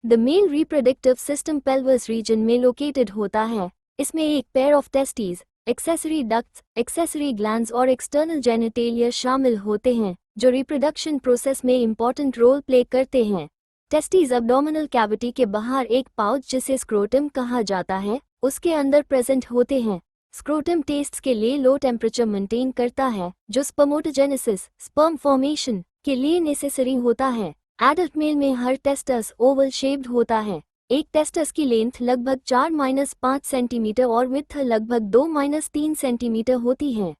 The male reproductive system pelvis region में located होता है। इसमें एक pair of testes, accessory ducts, accessory glands और एक्सटर्नल जेनिटेलिया शामिल होते हैं जो रिप्रोडक्शन प्रोसेस में इंपॉर्टेंट रोल प्ले करते हैं। टेस्टीज अब्डोमिनल कैविटी के बाहर एक पाउच जिसे स्क्रोटम कहा जाता है उसके अंदर प्रेजेंट होते हैं। स्क्रोटम टेस्ट्स के लिए लो टेम्परेचर मेंटेन करता है जो स्पर्मेटोजेनेसिस, स्पर्म फॉर्मेशन के लिए नेसेसरी होता है। एडल्ट मेल में हर टेस्टस ओवल शेप्ड होता है। एक टेस्टस की लेंथ लगभग 4-5 सेंटीमीटर और विड्थ लगभग 2-3 सेंटीमीटर होती है।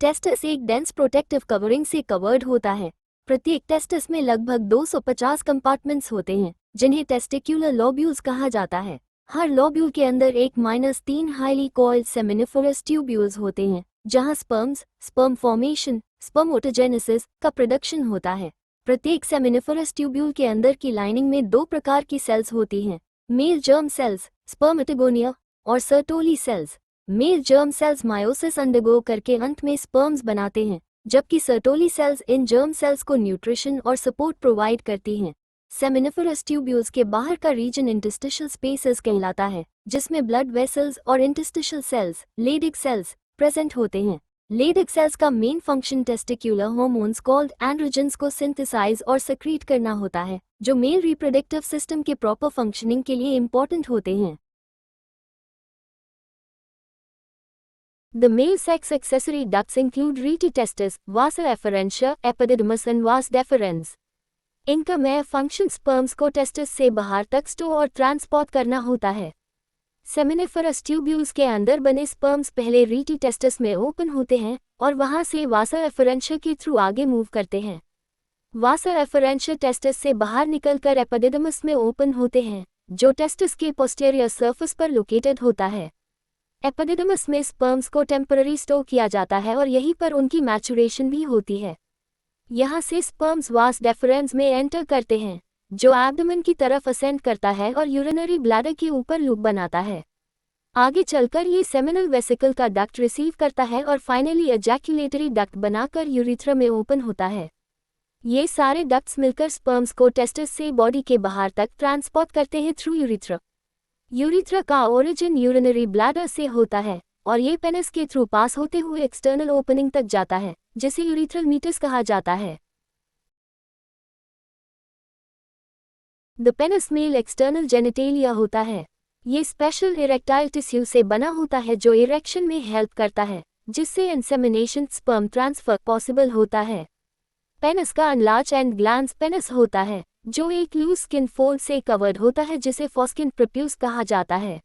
टेस्टस एक डेंस प्रोटेक्टिव कवरिंग से कवर्ड होता है। प्रत्येक टेस्टस में लगभग 250 कंपार्टमेंट्स होते हैं जिन्हें टेस्टिक्युलर लोब्यूल्स कहा जाता है। हर लोब्यूल के अंदर एक -3 हाईली कॉइल्ड सेमिनिफरस ट्यूब्यूल्स होते हैं जहां स्पर्म्स, स्पर्म फॉर्मेशन, स्पर्मेटोजेनेसिस का प्रोडक्शन होता है। प्रत्येक सेमिनिफरस ट्यूब्यूल के अंदर की लाइनिंग में 2 प्रकार की सेल्स होती हैं, मेल जर्म सेल्स, स्पर्मेटोगोनिया, और Sertoli cells. Male germ cells meiosis undergo करके अंत में स्पर्म्स बनाते हैं, जबकि सर्टोली सेल्स इन जर्म सेल्स को न्यूट्रिशन और सपोर्ट प्रोवाइड करती हैं। सेमिनिफरस ट्यूब्यूल्स के बाहर का रीजन इंटरस्टिशियल स्पेसेस कहलाता है जिसमें ब्लड वेसल्स और interstitial cells, Leydig cells, present होते हैं। लेडिक सेल्स का main function testicular hormones called androgens को सिंथेसाइज और सेक्रीट करना होता है जो मेल रिप्रोडक्टिव सिस्टम के प्रॉपर फंक्शनिंग के लिए इंपॉर्टेंट होते हैं। The male sex accessory ducts include rete testis, vasa efferentia, epididymis and vas deferens. इनका मेन फंक्शन स्पर्म्स को टेस्टिस से बाहर तक स्टोर और ट्रांसपोर्ट करना होता है। सेमिनिफरस ट्यूब्यूल्स के अंदर बने स्पर्म्स पहले रीटी टेस्टिस में ओपन होते हैं और वहां से वासा एफरेंशिया के थ्रू आगे मूव करते हैं। वासा एफरेंशिया टेस्टिस से बाहर निकलकर एपिडिडमस में ओपन होते हैं जो टेस्टिस के पोस्टीरियर सरफेस पर लोकेटेड होता है। एपिडिडमस में स्पर्म्स को टेम्पररी स्टोर किया जाता है और यहीं पर उनकी मैचुरेशन भी होती है। यहाँ से स्पर्म्स वास डेफरेंस में एंटर करते हैं जो एब्डोमेन की तरफ असेंड करता है और यूरिनरी ब्लैडर के ऊपर लूप बनाता है। आगे चलकर ये सेमिनल वेसिकल का डक्ट रिसीव करता है और फाइनली एजैक्युलेटरी डक्ट बनाकर यूरिथ्रा में ओपन होता है। ये सारे डक्ट्स मिलकर स्पर्म्स को टेस्टिस से बॉडी के बाहर तक ट्रांसपोर्ट करते हैं थ्रू यूरिथ्रा। यूरिथ्रा का ओरिजिन यूरिनरी ब्लैडर से होता है और ये पेनिस के थ्रू पास होते हुए एक्सटर्नल ओपनिंग तक जाता है जिसे यूरिथ्रल मीटस कहा जाता है। The penis male external genitalia होता है। ये स्पेशल इरेक्टाइल टिश्यू से बना होता है जो इरेक्शन में हेल्प करता है जिससे इंसेमिनेशन स्पर्म ट्रांसफर पॉसिबल होता है। पेनिस का अनलार्ज एंड ग्लैंड्स पेनिस होता है जो एक लूज स्किन फोल्ड से कवर्ड होता है जिसे फोस्किन प्रोप्यूस कहा जाता है।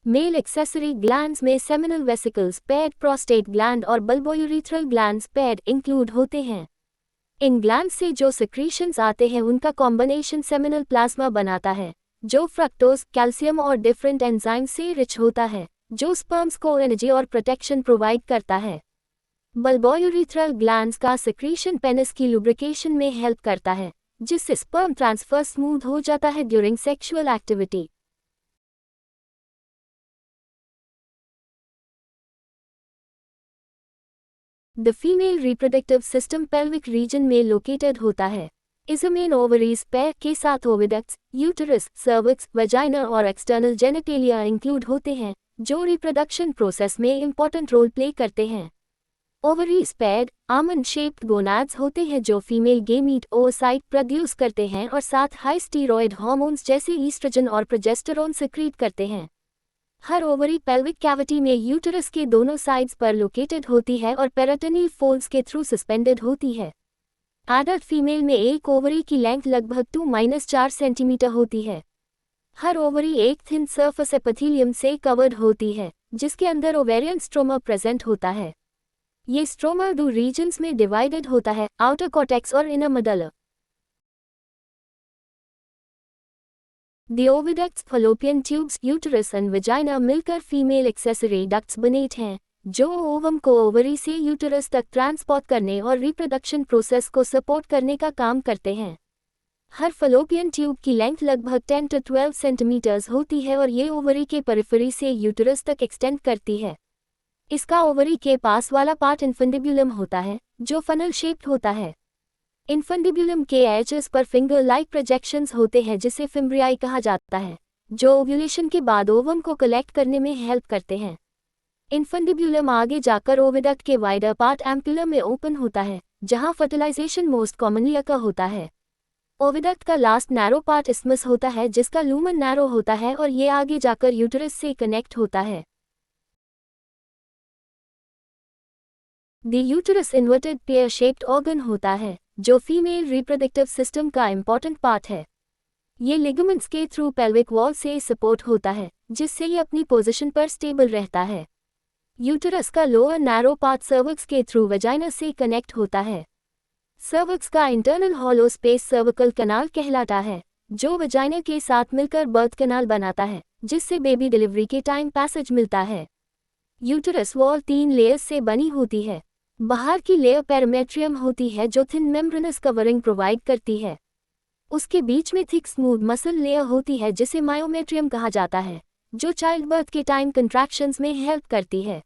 मेल एक्सेसरी ग्लैंड्स में seminal vesicles, paid prostate gland और बल्बोयूरिथ्रल ग्लैंड्स पेड इंक्लूड होते हैं। इन ग्लैंड्स से जो सिक्रीशंस आते हैं उनका कॉम्बिनेशन सेमिनल प्लाज्मा बनाता है जो फ्रक्टोज, कैल्शियम और डिफरेंट एंजाइम से रिच होता है जो स्पर्म्स को एनर्जी और प्रोटेक्शन प्रोवाइड करता है। बल्बोयूरिथ्रल ग्लैंड्स का सिक्रीशन पेनिस की लुब्रिकेशन में हेल्प करता है जिससे स्पर्म ट्रांसफर स्मूथ हो जाता है during sexual activity. The female reproductive system pelvic region में located होता है। इसमें ovaries पैर के साथ oviducts, uterus, cervix, vagina और external genitalia include होते हैं जो reproduction process में important role play करते हैं। ovaries pad almond shaped gonads होते हैं जो female gamete oocyte प्रोड्यूस करते हैं और साथ high steroid hormones जैसे estrogen और progesterone secrete करते हैं। हर ओवरी पेल्विक कैविटी में यूटरस के दोनों साइड्स पर लोकेटेड होती है और पेरिटोनियल फोल्ड्स के थ्रू सस्पेंडेड होती है। एडल्ट फीमेल में एक ओवरी की लेंथ लगभग 2-4 सेंटीमीटर होती है। हर ओवरी एक थिन सरफेस एपिथेलियम से कवर्ड होती है जिसके अंदर ओवेरियन स्ट्रोमा प्रेजेंट होता है। ये स्ट्रोमा 2 रीजन्स में डिवाइडेड होता है, आउटर कॉर्टेक्स और inner medulla. The oviducts, fallopian tubes, uterus and vagina मिलकर फीमेल एक्सेसरी डक्ट्स बनेट हैं जो ओवम को ओवरी से यूटरस तक ट्रांसपोर्ट करने और रिप्रोडक्शन प्रोसेस को सपोर्ट करने का काम करते हैं। हर फलोपियन ट्यूब की लेंथ लगभग 10 to 12 सेंटीमीटर्स होती है और ये ओवरी के पेरिफेरी से यूटरस तक एक्सटेंड करती है। इसका ओवरी के पास वाला पार्ट इन्फंडिबुलम होता है जो फनल शेप्ड होता है। इन्फंडिब्यूलम के एजेस पर फिंगर लाइक प्रोजेक्शंस होते हैं जिसे फिम्ब्रियाई कहा जाता है, जो ओव्यूलेशन के बाद ओवम को कलेक्ट करने में हेल्प करते हैं। इन्फंडिब्यूलम आगे जाकर ओविडक्ट के वाइडर पार्ट एम्पुलम में ओपन होता है, जहां फर्टिलाइजेशन मोस्ट कॉमनली अकर होता है। ओविडक्ट का लास्ट नैरो पार्ट इस्मस होता है जिसका लूमन नैरो होता है और ये आगे जाकर यूटरस से कनेक्ट होता है। The uterus inverted pear shaped organ होता है जो फीमेल रिप्रोडक्टिव सिस्टम का इम्पॉर्टेंट पार्ट है। ये लिगामेंट्स के थ्रू पेल्विक वॉल से सपोर्ट होता है जिससे ये अपनी पोजीशन पर स्टेबल रहता है। यूटरस का लोअर नैरो पार्ट सर्विक्स के थ्रू वजाइना से कनेक्ट होता है। सर्विक्स का इंटरनल हॉलो स्पेस सर्विकल कनाल कहलाता है, जो वजाइना के साथ मिलकर बर्थ कनाल बनाता है, जिससे बेबी डिलीवरी के टाइम पैसेज मिलता है। यूटरस वॉल 3 लेयर्स से बनी होती है। बाहर की लेयर पेरिमेट्रियम होती है जो थिन मेम्ब्रेनस कवरिंग प्रोवाइड करती है। उसके बीच में थिक स्मूथ मसल लेयर होती है जिसे मायोमेट्रियम कहा जाता है, जो चाइल्ड बर्थ के टाइम कंट्रैक्शंस में हेल्प करती है।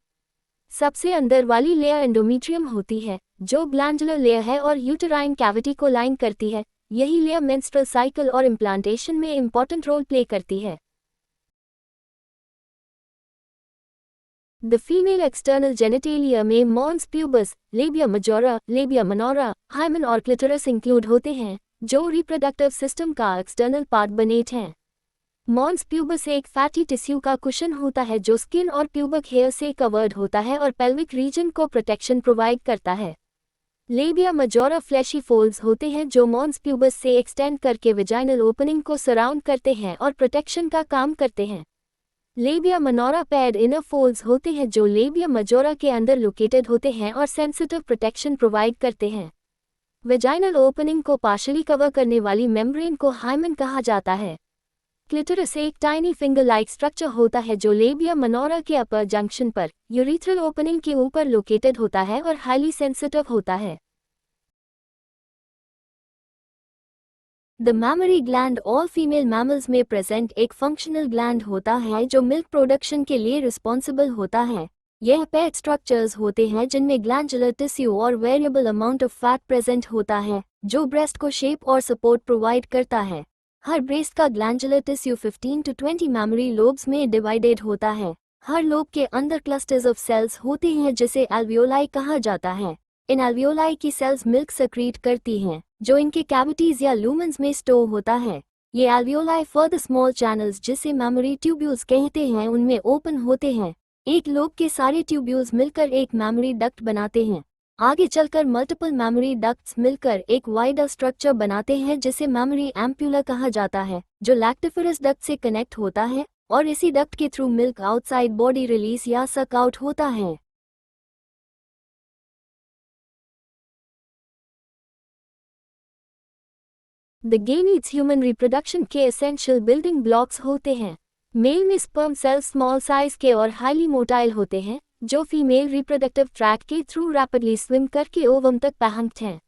सबसे अंदर वाली लेयर एंडोमेट्रियम होती है, जो ग्लैंडुलर लेयर है और यूटराइन कैविटी को लाइन करती है। यही लेयर मेंस्ट्रुअल साइकिल और इम्प्लांटेशन में इंपॉर्टेंट रोल प्ले करती है। द फीमेल एक्सटर्नल जेनिटेलिया में mons pubis, labia majora, labia minora, hymen और क्लिटोरस इंक्लूड होते हैं, जो रिप्रोडक्टिव सिस्टम का एक्सटर्नल पार्ट बनेट हैं। मॉन्स प्यूबस एक फैटी टिश्यू का कुशन होता है जो स्किन और प्यूबिक हेयर से कवर्ड होता है और पेल्विक रीजन को प्रोटेक्शन प्रोवाइड करता है। लेबिया मजोरा फ्लैशी फोल्ड्स होते हैं जो मॉन्स प्यूबस से एक्सटेंड करके वेजाइनल ओपनिंग को सराउंड करते हैं और प्रोटेक्शन का काम करते हैं। लेबिया मनोरा पैड इनर फोल्ड्स होते हैं जो लेबिया मजोरा के अंदर लोकेटेड होते हैं और सेंसिटिव प्रोटेक्शन प्रोवाइड करते हैं। वेजाइनल ओपनिंग को पार्शली कवर करने वाली मेम्ब्रेन को हाइमन कहा जाता है। क्लिटोरिस एक टाइनी फिंगर लाइक स्ट्रक्चर होता है जो लेबिया मनोरा के अपर जंक्शन पर यूरिथ्रल ओपनिंग के ऊपर लोकेटेड होता है और हाईली सेंसिटिव होता है। The mammary gland all female mammals में प्रेजेंट एक फंक्शनल ग्लैंड होता है जो मिल्क प्रोडक्शन के लिए रिस्पॉन्सिबल होता है। यह पेड स्ट्रक्चर्स होते हैं जिनमें ग्लैंडुलर टिश्यू और variable amount of fat present होता है, जो ब्रेस्ट को शेप और सपोर्ट प्रोवाइड करता है। हर ब्रेस्ट का glandular tissue 15 to 20 memory lobes में डिवाइडेड होता है। हर लोब के अंदर क्लस्टर्स ऑफ सेल्स होते हैं जिसे एल्वियोलाई कहा जाता है। इन एल्वियोलाई की सेल्स मिल्क सेक्रीट करती हैं, जो इनके कैविटीज या लूमेंस में स्टोर होता है। ये एल्वियोलाई फर्दर स्मॉल चैनल्स जिसे मैमरी ट्यूब्यूल्स कहते हैं उनमें ओपन होते हैं। एक लोब के सारे ट्यूब्यूल्स मिलकर एक मैमरी डक्ट बनाते हैं। आगे चलकर मल्टीपल मैमरी डक्ट्स मिलकर एक वाइडर स्ट्रक्चर बनाते हैं जिसे मैमरी एम्प्यूला कहा जाता है, जो लैक्टिफरस डक्ट से कनेक्ट होता है और इसी डक्ट के through milk outside body release या सक आउट होता है। द गेमीट्स ह्यूमन रिप्रोडक्शन के एसेंशियल बिल्डिंग ब्लॉक्स होते हैं। मेल में स्पर्म सेल्स स्मॉल साइज के और हाईली मोटाइल होते हैं, जो फीमेल रिप्रोडक्टिव ट्रैक के थ्रू रैपिडली स्विम करके ओवम तक पहुंचते हैं।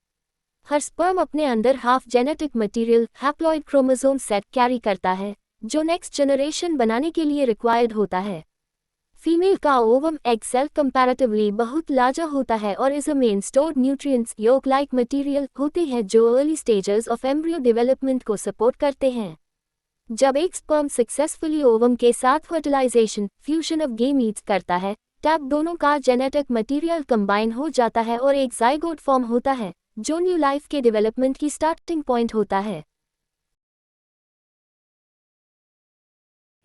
हर स्पर्म अपने अंदर half genetic material haploid chromosome set carry करता है, जो नेक्स्ट जनरेशन बनाने के लिए रिक्वायर्ड होता है। फीमेल का ओवम एग सेल कंपैरेटिवली बहुत लार्जर होता है और इस मेन स्टोर्ड न्यूट्रिएंट्स योक लाइक मटेरियल होते हैं जो early stages of embryo development को सपोर्ट करते हैं। जब एक स्पर्म सक्सेसफुली ओवम के साथ फर्टिलाइजेशन फ्यूजन ऑफ गेमीट्स करता है, तब दोनों का जेनेटिक मटेरियल कंबाइन हो जाता है और एक जाइगोट फॉर्म होता है, जो न्यू लाइफ के डेवलपमेंट की स्टार्टिंग पॉइंट होता है।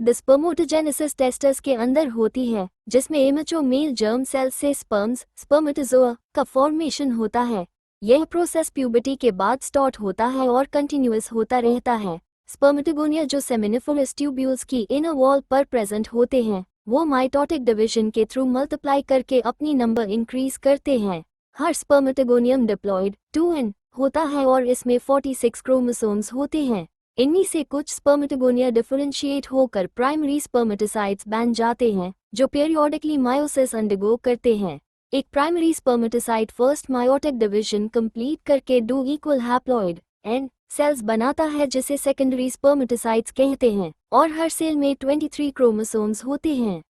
द स्पर्मोटोजेनेसिस टेस्टस के अंदर होती है, जिसमें इमेच्योर मेल जर्म सेल्स से स्पर्म्स स्पर्मेटोजोआ का फॉर्मेशन होता है। यह प्रोसेस प्यूबर्टी के बाद स्टार्ट होता है और कंटिन्यूअस होता रहता है। स्पर्मेटोगोनिया जो सेमिनिफरस ट्यूब्यूल्स की इनर वॉल पर प्रेजेंट होते हैं, वो माइटोटिक डिवीजन के थ्रू मल्टीप्लाई करके अपनी नंबर इंक्रीज करते हैं। हर स्पर्मेटोगोनियम डिप्लॉयड 2n होता है और इसमें 46 क्रोमोसोम्स होते हैं। इनमें से कुछ स्पर्मेटोगोनिया डिफरेंशिएट होकर प्राइमरी स्पर्मेटोसाइट्स बन जाते हैं, जो पीरियोडिकली मायोसिस अंडरगो करते हैं। एक primary spermatocyte first meiotic division complete करके 2 इक्वल हैप्लॉइड n सेल्स बनाता है जिसे सेकेंडरी स्पर्मेटोसाइट्स कहते हैं, और हर सेल में 23 क्रोमोसोम्स होते हैं।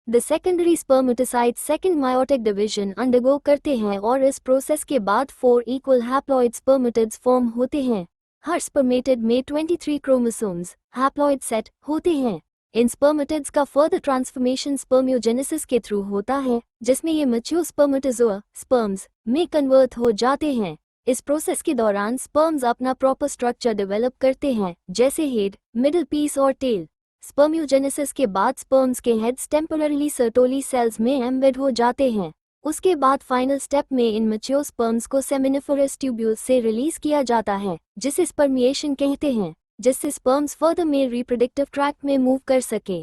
The secondary spermatocyte second meiotic division undergo करते हैं और इस प्रोसेस के बाद 4 इक्वल हैप्लॉइड स्पर्मेटिड्स फॉर्म होते हैं। हर स्पर्मेटिड में 23 क्रोमोसोम्स हैप्लॉइड सेट होते हैं। इन स्पर्मेटिड्स का फर्दर ट्रांसफॉर्मेशन स्पर्मियोजेनेसिस के थ्रू होता है, जिसमें ये मैच्योर स्पर्मेटोजोआ स्पर्म्स में कन्वर्ट हो जाते हैं। इस प्रोसेस के दौरान स्पर्म्स अपना प्रॉपर स्ट्रक्चर डेवलप करते हैं, जैसे हेड, मिडिल पीस और टेल। स्पर्मियोजेनेसिस के बाद स्पर्म्स के हेड्स टेम्पररीली सर्टोली सेल्स में एम्बेड हो जाते हैं। उसके बाद फाइनल स्टेप में इन मैच्योर स्पर्म्स को सेमिनिफरस ट्यूब्यूल्स से रिलीज किया जाता है, जिसे स्पर्मिएशन कहते हैं, जिससे sperms further male reproductive tract में मूव कर सके।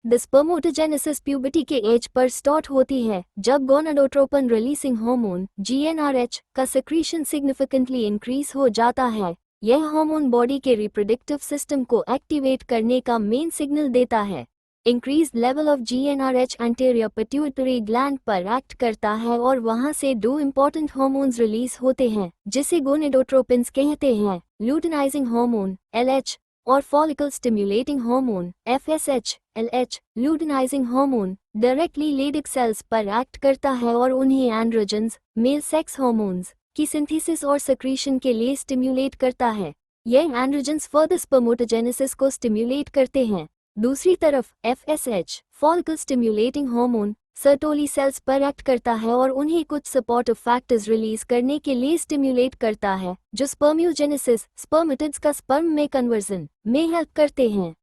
द स्पर्मोटोजेनेसिस प्यूबर्टी के एज पर स्टार्ट होती है, जब गोनाडोट्रोपिन रिलीजिंग हार्मोन GnRH का सेक्रीशन सिग्निफिकेंटली इंक्रीज हो जाता है। यह हार्मोन बॉडी के रिप्रोडक्टिव सिस्टम को एक्टिवेट करने का मेन सिग्नल देता है। Increased level of GnRH anterior pituitary gland पर एक्ट करता है और वहां से 2 इंपॉर्टेंट हार्मोन्स रिलीज होते हैं, जिसे गोनेडोट्रोपिन्स कहते हैं, ल्यूटिनाइजिंग हार्मोन LH और follicle stimulating hormone FSH LH। Luteinizing hormone directly Leydig cells पर एक्ट करता है और उन्हें एंड्रोजन्स मेल सेक्स हार्मोन्स की सिंथेसिस और सेक्रीशन के लिए स्टिम्युलेट करता है। यह एंड्रोजन्स फर्दर स्पर्मोटोजेनेसिस को स्टिम्युलेट करते हैं। दूसरी तरफ FSH follicle stimulating hormone Sertoli cells पर एक्ट करता है और उन्हें कुछ सपोर्टिव फैक्टर्स रिलीज करने के लिए स्टिम्युलेट करता है, जो स्पर्मियोजेनेसिस स्पर्मेटिड्स का स्पर्म में कन्वर्जन में हेल्प करते हैं।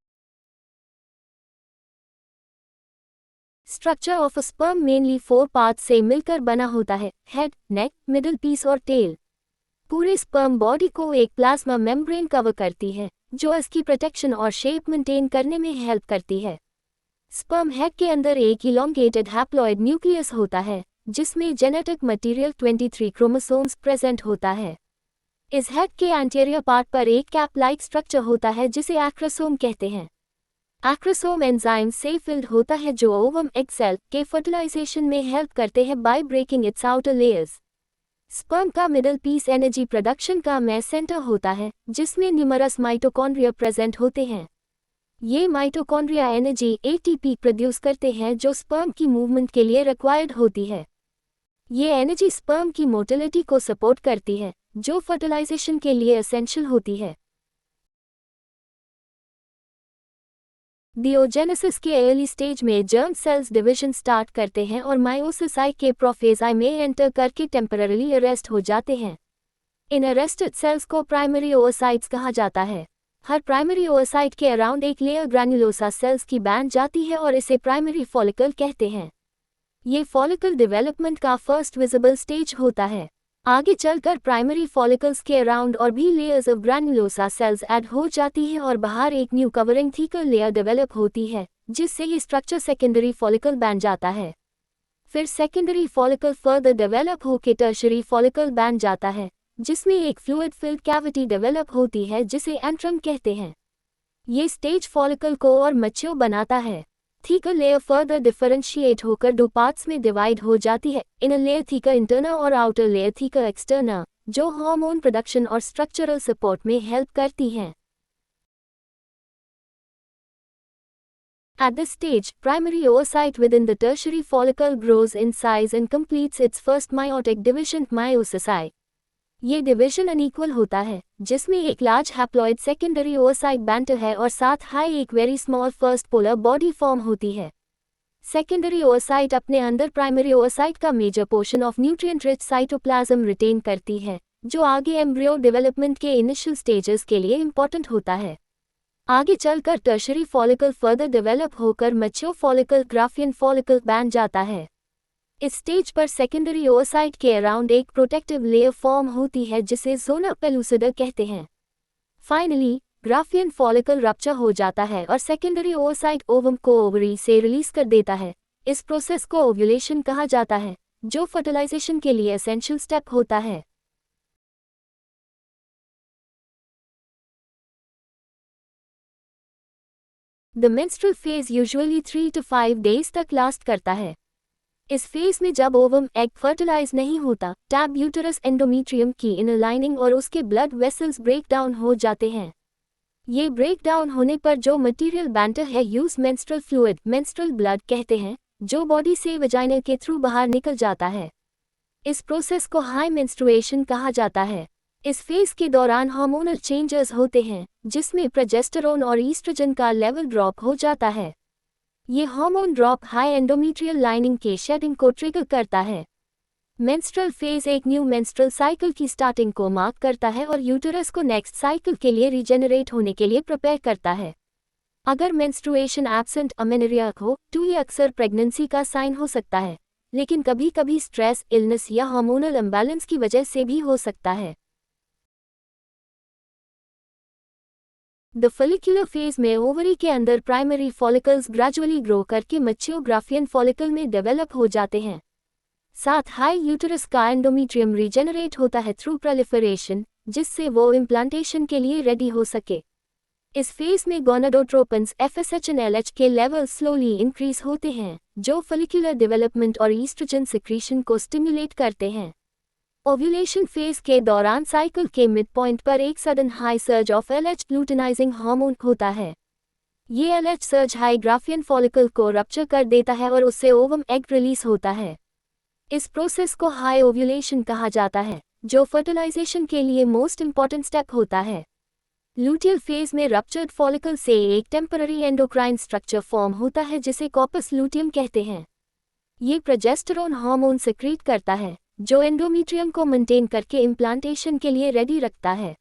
Structure of a sperm mainly 4 parts से मिलकर बना होता है: हेड, नेक, मिडिल पीस और टेल। पूरे स्पर्म बॉडी को एक प्लाज्मा मेम्ब्रेन कवर करती है, जो इसकी प्रोटेक्शन और शेप मेंटेन करने में हेल्प करती है। स्पर्म हेड के अंदर एक इलोंगेटेड हैप्लॉइड न्यूक्लियस होता है, जिसमें जेनेटिक मटेरियल 23 क्रोमोसोम्स प्रेजेंट होता है। इस हेड के एंटीरियर पार्ट पर एक कैप लाइक स्ट्रक्चर होता है, जिसे एक्रोसोम कहते हैं। एक्रोसोम एंजाइम से फिल्ड होता है, जो ओवम एग सेल के फर्टिलाइजेशन में हेल्प करते हैं by breaking its outer layers. Sperm का मिडिल पीस एनर्जी प्रोडक्शन का मेन सेंटर होता है, जिसमें न्यूमरस माइटोकॉन्ड्रिया प्रेजेंट होते हैं। ये माइटोकॉन्ड्रिया एनर्जी ATP प्रोड्यूस करते हैं, जो स्पर्म की मूवमेंट के लिए रिक्वायर्ड होती है। ये एनर्जी स्पर्म की मोटिलिटी को सपोर्ट करती है, जो फर्टिलाइजेशन के लिए एसेंशियल होती है। डिओजेनेसिस के अर्ली स्टेज में जर्म सेल्स डिवीजन स्टार्ट करते हैं और मायोसिस के प्रोफेजाई में एंटर करके टेम्पररीली अरेस्ट हो जाते हैं। इन अरेस्टेड सेल्स को प्राइमरी ओवसाइट्स कहा जाता है। हर प्राइमरी ओवसाइट के अराउंड एक लेयर ग्रैन्युलोसा सेल्स की बैंड जाती है और इसे प्राइमरी फॉलिकल कहते हैं। ये फॉलिकल डेवलपमेंट का फर्स्ट विजिबल स्टेज होता है। आगे चलकर प्राइमरी फॉलिकल्स के अराउंड और भी layers of granulosa sales add हो जाती है और बाहर एक new covering thicker layer develop होती है, जिससे ये स्ट्रक्चर सेकेंडरी फॉलिकल बन जाता है। फिर सेकेंडरी फॉलिकल फर्दर डेवलप होकर टर्शरी फॉलिकल बन जाता है, जिसमें एक फ्लूइड फिल्ड कैविटी डेवलप होती है, जिसे एंट्रम कहते हैं। ये स्टेज फॉलिकल को और मैच्योर बनाता है। थीकर लेयर फर्दर डिफरेंशिएट होकर 2 पार्ट्स में डिवाइड हो जाती है: इनर लेयर थीकर इंटरना और आउटर लेयर थीकर एक्सटर्ना, जो हार्मोन प्रोडक्शन और स्ट्रक्चरल सपोर्ट में हेल्प करती हैं। At this stage, primary oocyte within the tertiary follicle grows in size and completes its first meiotic division, meiosis. ये division unequal होता है, जिसमें एक लार्ज हैप्लॉइड सेकेंडरी oocyte बैंटर है और साथ हाई एक very small first polar body form होती है। सेकेंडरी oocyte अपने अंदर प्राइमरी oocyte का major portion of nutrient rich cytoplasm retain करती है, जो आगे एम्ब्रियो डेवलपमेंट के इनिशियल स्टेजेस के लिए इंपॉर्टेंट होता है। आगे चलकर टर्शरी फॉलिकल फर्दर डेवलप होकर मैच्योर फॉलिकल ग्राफियन फॉलिकल बन जाता है। इस स्टेज पर सेकेंडरी oocyte के अराउंड एक प्रोटेक्टिव लेयर फॉर्म होती है, जिसे ज़ोना पेलुसिडा कहते हैं। फाइनली ग्राफियन फॉलिकल रप्चर हो जाता है और सेकेंडरी oocyte ओवम को ओवरी से रिलीज कर देता है। इस प्रोसेस को ओव्यूलेशन कहा जाता है, जो फर्टिलाइजेशन के लिए एसेंशियल स्टेप होता है। The menstrual phase usually 3 to 5 days तक लास्ट करता है। इस फेज में जब ओवम एग फर्टिलाइज नहीं होता, टैब यूटरस एंडोमेट्रियम की इनर लाइनिंग और उसके ब्लड वेसल्स ब्रेक डाउन हो जाते हैं। ये ब्रेक डाउन होने पर जो मटेरियल बैंटर है use menstrual fluid menstrual blood कहते हैं, जो बॉडी से वजाइना के थ्रू बाहर निकल जाता है। इस प्रोसेस को हाई मेंस्ट्रुएशन कहा जाता है। इस फेज के दौरान हार्मोनल चेंजेस होते हैं, जिसमें प्रोजेस्टेरोन और ईस्ट्रोजन का लेवल ड्रॉप हो जाता है। ये hormone drop high endometrial lining के शेडिंग को ट्रिगर करता है। मेंस्ट्रुअल फेज एक न्यू मेंस्ट्रुअल साइकिल की स्टार्टिंग को मार्क करता है और यूटरस को नेक्स्ट साइकिल के लिए रीजेनरेट होने के लिए प्रिपेयर करता है। अगर मेंस्ट्रुएशन एब्सेंट अमेनोरिया हो तो ये अक्सर प्रेगनेंसी का साइन हो सकता है, लेकिन कभी कभी स्ट्रेस, इलनेस या हार्मोनल इम्बैलेंस की वजह से भी हो सकता है। द फॉलिक्यूलर फेज में ओवरी के अंदर प्राइमरी फॉलिकल्स ग्रेजुअली ग्रो करके मैच्योर ग्राफियन फॉलिकल में डेवलप हो जाते हैं। साथ हाई यूटरस का एंडोमेट्रियम रीजेनरेट होता है थ्रू प्रोलिफरेशन, जिससे वो इम्प्लांटेशन के लिए रेडी हो सके। इस फेज में गोनाडोट्रोपिन्स FSH और LH के लेवल स्लोली इंक्रीज होते हैं, जो फॉलिक्यूलर डेवलपमेंट और ईस्ट्रोजन सिक्रीशन को स्टिमुलेट करते हैं। ओव्यूलेशन फेज के दौरान साइकिल के मिड पॉइंट पर एक sudden high surge of LH luteinizing hormone होता है। ये LH surge high Graafian follicle को रप्चर कर देता है और उससे ओवम एग रिलीज होता है। इस प्रोसेस को हाई ओव्यूलेशन कहा जाता है, जो फर्टिलाइजेशन के लिए मोस्ट इंपॉर्टेंट स्टेप होता है। लूटियल फेज में रप्चर्ड फॉलिकल से एक टेम्पररी एंडोक्राइन स्ट्रक्चर फॉर्म होता है जिसे कॉर्पस लूटियम कहते हैं। ये प्रोजेस्टेरोन हार्मोन सिक्रीट करता है, जो एंडोमेट्रियम को मेंटेन करके इम्प्लांटेशन के लिए रेडी रखता है।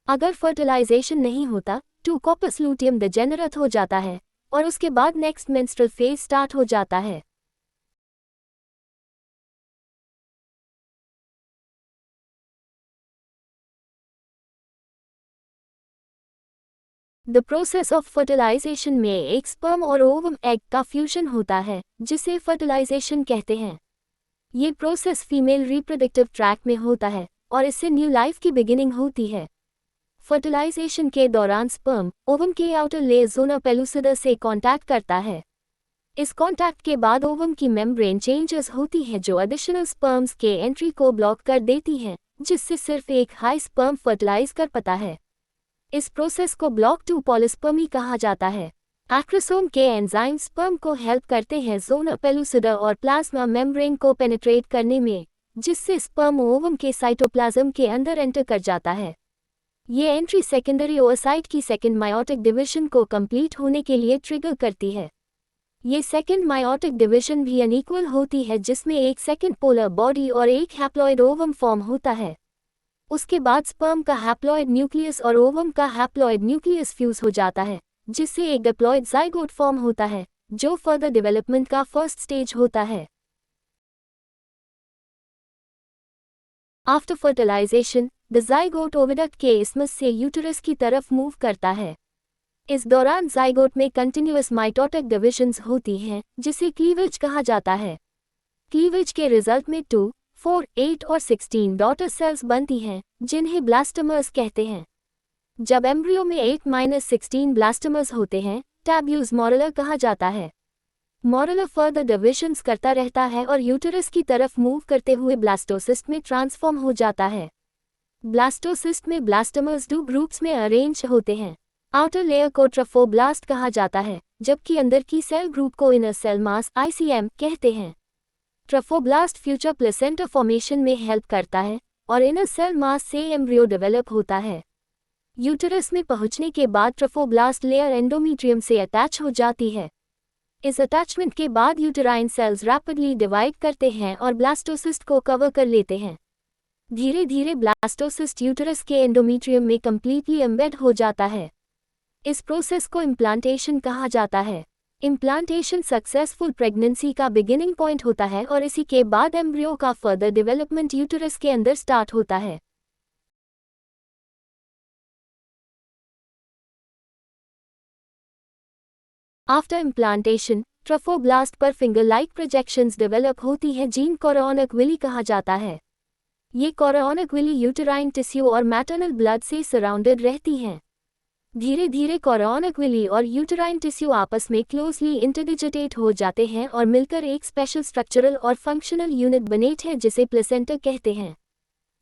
अगर फर्टिलाइजेशन नहीं होता तो कॉर्पस लूटियम डिजेनरेट हो जाता है और उसके बाद नेक्स्ट मेंस्ट्रुअल फेज स्टार्ट हो जाता है। द प्रोसेस ऑफ फर्टिलाइजेशन में एक स्पर्म और ओवम एग का फ्यूजन होता है, जिसे फर्टिलाइजेशन कहते हैं। ये प्रोसेस फीमेल रिप्रोडक्टिव ट्रैक में होता है और इससे न्यू लाइफ की बिगिनिंग होती है। फर्टिलाइजेशन के दौरान स्पर्म ओवम के आउटर लेयर ज़ोना पेलुसिडा से कांटेक्ट करता है। इस कांटेक्ट के बाद ओवम की मेम्ब्रेन चेंजेस होती है जो एडिशनल स्पर्म्स के एंट्री को ब्लॉक कर देती हैं, जिससे सिर्फ एक हाई स्पर्म फर्टिलाइज कर पाता है। इस प्रोसेस को ब्लॉक टू पॉलिस्पर्मी कहा जाता है। एक्रोसोम के एंजाइम स्पर्म को हेल्प करते हैं ज़ोना पेलुसिडा और प्लाज्मा मेम्ब्रेन को पेनिट्रेट करने में, जिससे स्पर्म ओवम के साइटोप्लाज्म के अंदर एंटर कर जाता है। ये एंट्री सेकेंडरी ओवसाइट की सेकेंड मायोटिक डिवीजन को कंप्लीट होने के लिए ट्रिगर करती है। ये सेकेंड मायोटिक डिवीजन भी अनइक्वल होती है, जिसमें एक सेकेंड पोलर बॉडी और एक हैप्लॉइड ओवम फॉर्म होता है। उसके बाद स्पर्म का हैप्लॉइड न्यूक्लियस और ओवम का हैप्लॉइड न्यूक्लियस फ्यूज हो जाता है, जिससे एक डिप्लॉइड ज़ाइगोट फॉर्म होता है, जो फर्दर डेवलपमेंट का फर्स्ट स्टेज होता है। After fertilisation, the zygote oviduct के इस्मस से यूटरस की तरफ मूव करता है। इस दौरान ज़ाइगोट में कंटिन्यूअस माइटोटिक डिविजन्स होती हैं, जिसे क्लीवेज कहा जाता है। क्लीवेज के रिजल्ट में 2, 4, 8 और 16 डॉटर सेल्स बनती हैं, जिन्हें ब्लास्टोमर्स कहते हैं। जब एम्ब्रियो में 8-16 ब्लास्टोमर्स होते हैं, टैब्यूज मोरलर कहा जाता है। मोरलर फर्दर डिविजन्स करता रहता है और यूटरस की तरफ मूव करते हुए ब्लास्टोसिस्ट में ट्रांसफॉर्म हो जाता है। ब्लास्टोसिस्ट में ब्लास्टोमर्स 2 ग्रुप्स में अरेंज होते हैं। आउटर लेयर को ट्रोफोब्लास्ट कहा जाता है, जबकि अंदर की सेल ग्रुप को इनर सेल मास ICM कहते हैं। ट्रोफोब्लास्ट फ्यूचर प्लेसेंटा फॉर्मेशन में हेल्प करता है और इनर सेल मास से एम्ब्रियो डेवलप होता है। यूटरस में पहुंचने के बाद ट्रोफोब्लास्ट लेयर एंडोमेट्रियम से अटैच हो जाती है। इस अटैचमेंट के बाद यूटराइन सेल्स रैपिडली डिवाइड करते हैं और ब्लास्टोसिस्ट को कवर कर लेते हैं। धीरे धीरे ब्लास्टोसिस्ट यूटरस के एंडोमेट्रियम में कंप्लीटली एम्बेड हो जाता है। इस प्रोसेस को इम्प्लांटेशन कहा जाता है। इम्प्लांटेशन सक्सेसफुल प्रेगनेंसी का बिगिनिंग पॉइंट होता है और इसी के बाद एम्ब्रियो का फर्दर डेवलपमेंट यूटरस के अंदर स्टार्ट होता है। आफ्टर इम्प्लांटेशन, ट्रोफोब्लास्ट पर फिंगर लाइक प्रोजेक्शंस डेवलप होती हैं, जीन कोरियोनिक विली कहा जाता है। ये कोरियोनिक विली यूटराइन टिश्यू और मैटरनल ब्लड से सराउंडेड रहती हैं। धीरे धीरे कोरियोनिक विली और यूटराइन टिश्यू आपस में क्लोजली इंटरडिजिटेट हो जाते हैं और मिलकर एक स्पेशल स्ट्रक्चरल और फंक्शनल यूनिट बनाते हैं, जिसे प्लेसेंटा कहते हैं।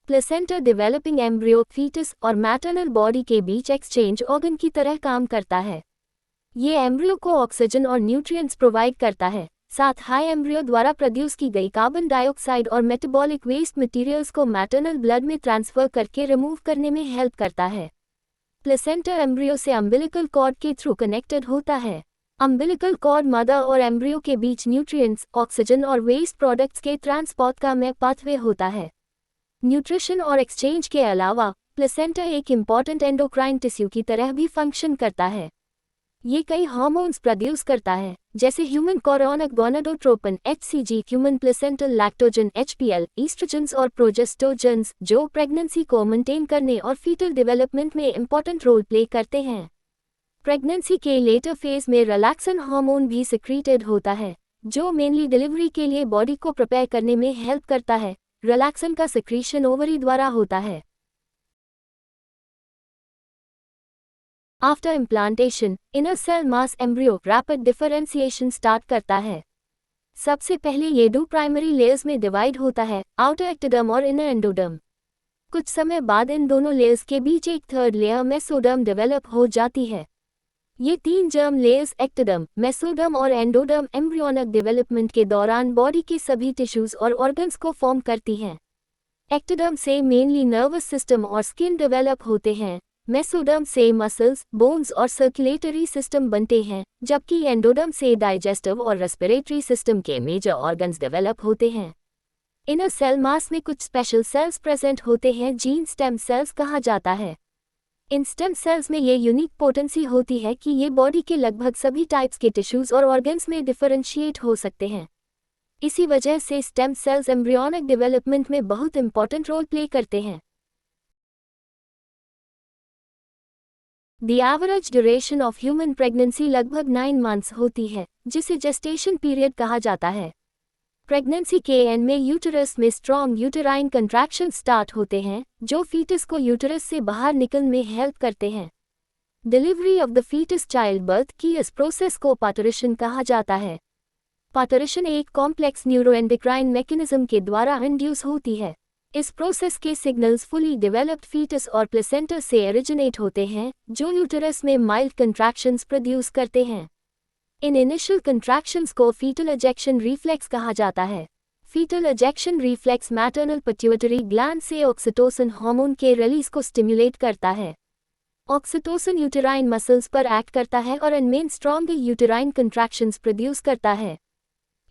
प्लेसेंटा डेवलपिंग एम्ब्रियो, फीटस और मैटरनल बॉडी के बीच एक्सचेंज ऑर्गन की तरह काम करता है। ये एम्ब्रियो को ऑक्सीजन और न्यूट्रिएंट्स प्रोवाइड करता है, साथ हाई एम्ब्रियो द्वारा प्रोड्यूस की गई कार्बन डाइऑक्साइड और मेटाबॉलिक वेस्ट मटेरियल्स को मैटरनल ब्लड में ट्रांसफर करके रिमूव करने में हेल्प करता है। प्लेसेंटा एम्ब्रियो से अम्बिलिकल कॉर्ड के थ्रू कनेक्टेड होता है। अम्बिलिकल कॉर्ड मदर और एम्ब्रियो के बीच न्यूट्रिएंट्स, ऑक्सीजन और वेस्ट प्रोडक्ट्स के ट्रांसपोर्ट का में पाथवे होता है। न्यूट्रिशन और एक्सचेंज के अलावा प्लेसेंटा एक इम्पॉर्टेंट एंडोक्राइन टिश्यू की तरह भी फंक्शन करता है। ये कई हार्मोन्स प्रोड्यूस करता है, जैसे human chorionic gonadotropin HCG, human placental lactogen HPL, ईस्ट्रोजन्स और प्रोजेस्टोजन्स, जो प्रेगनेंसी को मेंटेन करने और फीटल डेवलपमेंट में इंपॉर्टेंट रोल प्ले करते हैं। प्रेगनेंसी के लेटर फेज में रिलैक्सन हार्मोन भी सिक्रीटेड होता है, जो मेनली डिलीवरी के लिए बॉडी को प्रिपेयर करने में हेल्प करता है। रिलैक्सन का सिक्रीशन ओवरी द्वारा होता है। After implantation, inner cell mass embryo rapid differentiation start करता है। सबसे पहले ये दो प्राइमरी लेयर्स में डिवाइड होता है, आउटर एक्टोडर्म और इनर एंडोडर्म। कुछ समय बाद इन दोनों लेयर्स के बीच एक थर्ड लेयर मेसोडर्म डेवलप हो जाती है। ये तीन जर्म लेयर्स एक्टोडर्म, मेसोडर्म और एंडोडर्म एम्ब्रियोनिक डेवलपमेंट के दौरान बॉडी के सभी टिश्यूज और ऑर्गन्स को फॉर्म करती हैं। एक्टोडर्म से मेनली नर्वस सिस्टम और स्किन डेवलप होते हैं, मेसोडर्म से मसल्स, बोन्स और सर्कुलेटरी सिस्टम बनते हैं, जबकि एंडोडर्म से डाइजेस्टिव और रेस्पिरेटरी सिस्टम के मेजर ऑर्गन्स डेवलप होते हैं। इनर सेल मास में कुछ स्पेशल सेल्स प्रेजेंट होते हैं, जीन स्टेम सेल्स कहा जाता है। इन स्टेम सेल्स में ये यूनिक पोटेंसी होती है कि ये बॉडी के लगभग सभी टाइप्स के टिश्यूज और ऑर्गन्स में डिफरेंशिएट हो सकते हैं। इसी वजह से स्टेम सेल्स एम्ब्रियोनिक डेवलपमेंट में बहुत इंपॉर्टेंट रोल प्ले करते हैं। The average duration of human pregnancy लगभग 9 मंथ्स होती है, जिसे जेस्टेशन पीरियड कहा जाता है। प्रेगनेंसी के एंड में यूटेरस में स्ट्रॉन्ग यूटेराइन कंट्रैक्शन स्टार्ट होते हैं, जो फीटस को यूटेरस से बाहर निकलने में हेल्प करते हैं। Delivery of the foetus childbirth की इस प्रोसेस को पार्टरिशन कहा जाता है। पार्टरिशन एक कॉम्प्लेक्स न्यूरोएंडोक्राइन मैकेनिज्म के द्वारा इंड्यूस होती है। इस प्रोसेस के सिग्नल्स फुली डेवलप्ड फीटस और प्लेसेंटा से ओरिजिनेट होते हैं, जो यूटेरस में माइल्ड कंट्रैक्शंस प्रोड्यूस करते हैं। इन इनिशियल कंट्रैक्शंस को फीटल एजेक्शन रिफ्लेक्स कहा जाता है। Fetal ejection reflex maternal pituitary gland से ऑक्सीटोसिन हार्मोन के रिलीज को स्टिमुलेट करता है। ऑक्सीटोसिन यूटेराइन मसल्स पर एक्ट करता है और इनमें स्ट्रॉन्ग यूटेराइन कंट्रैक्शंस प्रोड्यूस करता है।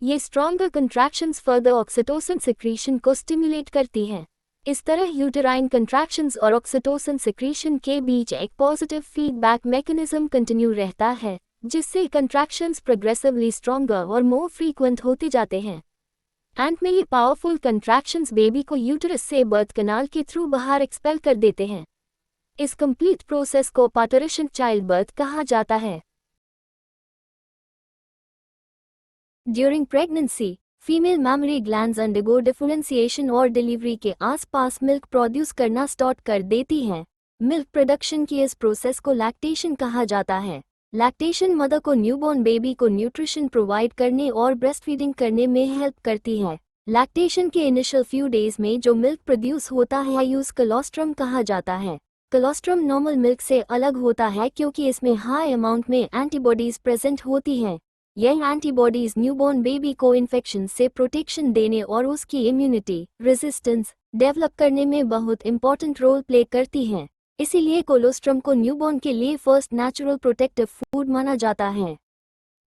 ये stronger contractions further oxytocin secretion को स्टिमुलेट करती हैं। इस तरह यूटेराइन कंट्रैक्शंस और ऑक्सीटोसिन सिक्रीशन के बीच एक पॉजिटिव फीडबैक मैकेनिज्म कंटिन्यू रहता है, जिससे कंट्रैक्शंस प्रोग्रेसिवली स्ट्रॉन्गर और मोर फ्रीक्वेंट होते जाते हैं। एंड में ये पावरफुल कंट्रैक्शंस बेबी को यूटेरस से बर्थ कैनाल के थ्रू बाहर एक्सपेल कर देते हैं। इस कंप्लीट प्रोसेस को पार्टरिशन चाइल्ड बर्थ कहा जाता है। During pregnancy, female memory glands undergo differentiation और डिलीवरी के आसपास मिल्क प्रोड्यूस करना स्टार्ट कर देती हैं। मिल्क प्रोडक्शन की इस प्रोसेस को लैक्टेशन कहा जाता है। लैक्टेशन मदर को न्यूबॉर्न बेबी को न्यूट्रिशन प्रोवाइड करने और ब्रेस्ट फीडिंग करने में हेल्प करती है। लैक्टेशन के इनिशियल फ्यू डेज में जो मिल्क प्रोड्यूस होता है यूज कोलोस्ट्रम कहा जाता है। कोलोस्ट्रम नॉर्मल मिल्क से अलग होता है क्योंकि इसमें हाई अमाउंट में एंटीबॉडीज प्रेजेंट होती हैं। यह एंटीबॉडीज न्यूबॉर्न बेबी को इन्फेक्शन से प्रोटेक्शन देने और उसकी इम्यूनिटी रेजिस्टेंस डेवलप करने में बहुत इंपॉर्टेंट रोल प्ले करती हैं। इसीलिए कोलोस्ट्रम को न्यूबॉर्न के लिए फर्स्ट नेचुरल प्रोटेक्टिव फूड माना जाता है।